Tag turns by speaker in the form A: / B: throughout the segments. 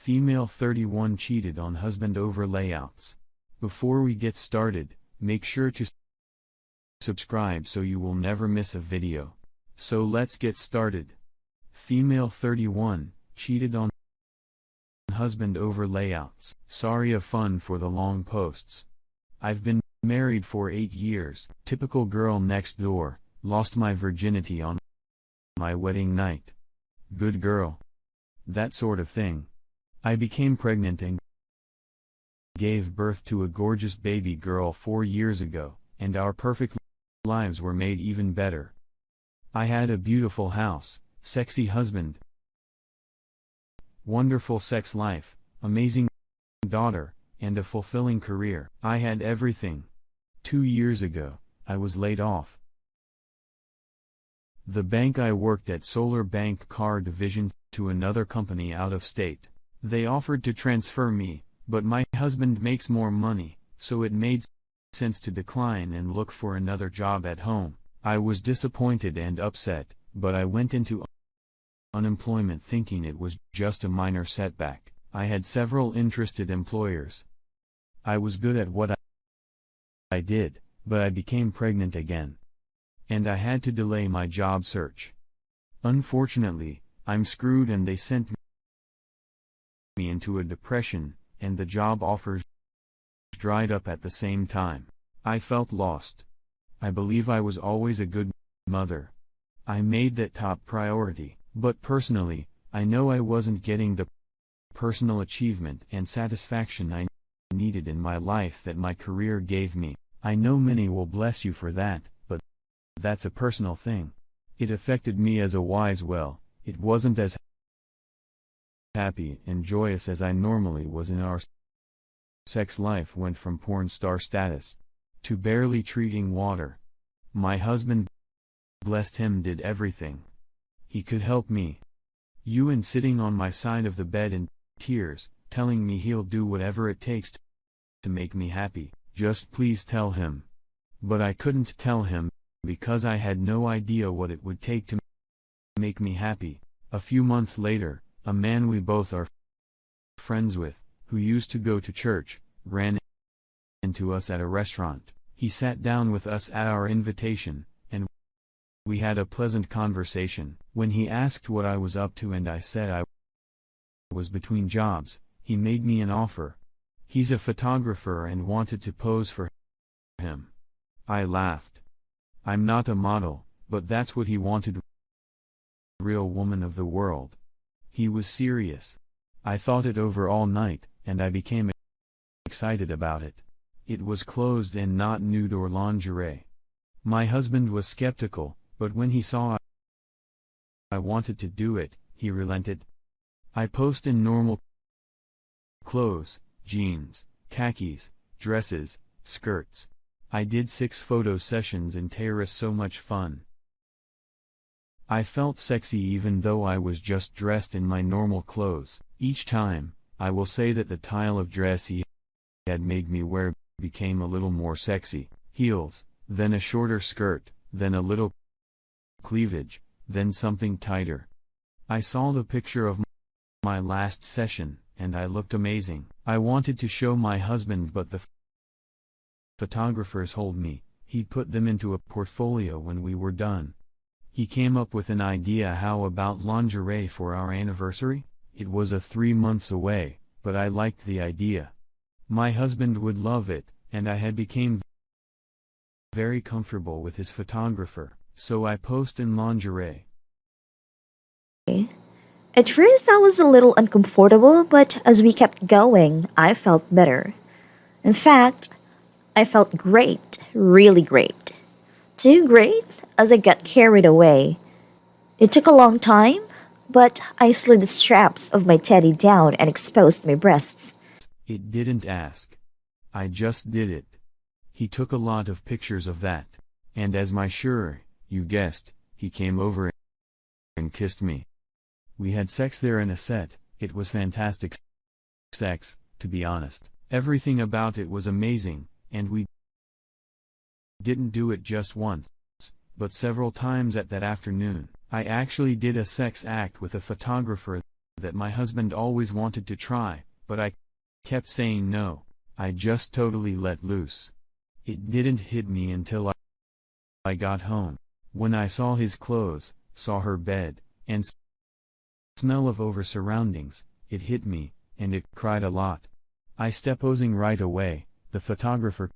A: Female 31 cheated on husband over layouts. Before we get started, make sure to subscribe so you will never miss a video. So let's get started. Female 31 cheated on husband over layouts. Sorry of fun for the long posts. I've been married for 8 years. Typical girl next door. Lost my virginity on my wedding night. Good girl. That sort of thing. I became pregnant and gave birth to a gorgeous baby girl 4 years ago, and our perfect lives were made even better. I had a beautiful house, sexy husband, wonderful sex life, amazing daughter, and a fulfilling career. I had everything. 2 years ago, I was laid off. The bank I worked at Solar Bank car division to another company out of state. They offered to transfer me, but my husband makes more money, so it made sense to decline and look for another job at home. I was disappointed and upset, but I went into unemployment thinking it was just a minor setback. I had several interested employers. I was good at what I did, but I became pregnant again. And I had to delay my job search. Unfortunately, I'm screwed and they sent me into a depression, and the job offers dried up at the same time. I felt lost. I believe I was always a good mother. I made that top priority, but personally, I know I wasn't getting the personal achievement and satisfaction I needed in my life that my career gave me. I know many will bless you for that, but that's a personal thing. It affected me as a wise well. It wasn't as happy and joyous as I normally was in our sex life. Went from porn star status to barely treating water. My husband, blessed him, did everything he could help me. You and sitting on my side of the bed in tears, telling me he'll do whatever it takes to make me happy. Just please tell him. But I couldn't tell him, because I had no idea what it would take to make me happy. A few months later, a man we both are friends with, who used to go to church, ran into us at a restaurant. He sat down with us at our invitation, and we had a pleasant conversation. When he asked what I was up to and I said I was between jobs, he made me an offer. He's a photographer and wanted to pose for him. I laughed. I'm not a model, but that's what he wanted. Real woman of the world. He was serious. I thought it over all night, and I became excited about it. It was clothed and not nude or lingerie. My husband was skeptical, but when he saw I wanted to do it, he relented. I posed in normal clothes, jeans, khakis, dresses, skirts. I did 6 photo sessions in terrace. So much fun. I felt sexy even though I was just dressed in my normal clothes. Each time, I will say that the style of dress he had made me wear became a little more sexy. Heels, then a shorter skirt, then a little cleavage, then something tighter. I saw the picture of my last session, and I looked amazing. I wanted to show my husband, but the photographers told me he'd put them into a portfolio when we were done. He came up with an idea. How about lingerie for our anniversary? It was 3 months away, but I liked the idea. My husband would love it, and I had become very comfortable with his photographer, so I posed in lingerie.
B: At first, I was a little uncomfortable, but as we kept going, I felt better. In fact, I felt great, really great. Too great as I got carried away. It took a long time, but I slid the straps of my teddy down and exposed my breasts.
A: It didn't ask. I just did it. He took a lot of pictures of that. And as my sure, you guessed, he came over and kissed me. We had sex there in a set. It was fantastic sex, to be honest. Everything about it was amazing, and we didn't do it just once, but several times at that afternoon. I actually did a sex act with a photographer that my husband always wanted to try, but I kept saying no. I just totally let loose. It didn't hit me until I got home. When I saw his clothes, saw her bed, and smell of over surroundings, it hit me, and it cried a lot. I stepped posing right away. The photographer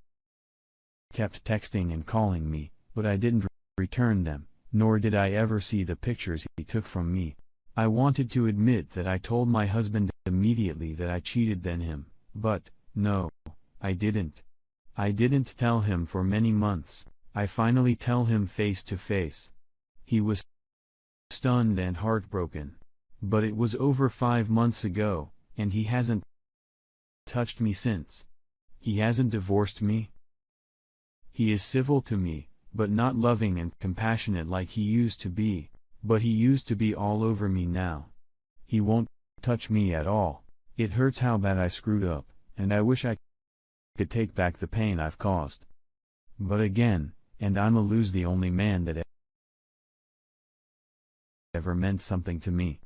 A: kept texting and calling me, but I didn't return them, nor did I ever see the pictures he took from me. I wanted to admit that I told my husband immediately that I cheated than him, but, no, I didn't. I didn't tell him for many months. I finally tell him face to face. He was stunned and heartbroken. But it was over 5 months ago, and he hasn't touched me since. He hasn't divorced me. He is civil to me, but not loving and compassionate like he used to be. But he used to be all over me now. He won't touch me at all. It hurts how bad I screwed up, and I wish I could take back the pain I've caused. But again, and I'ma lose the only man that ever meant something to me.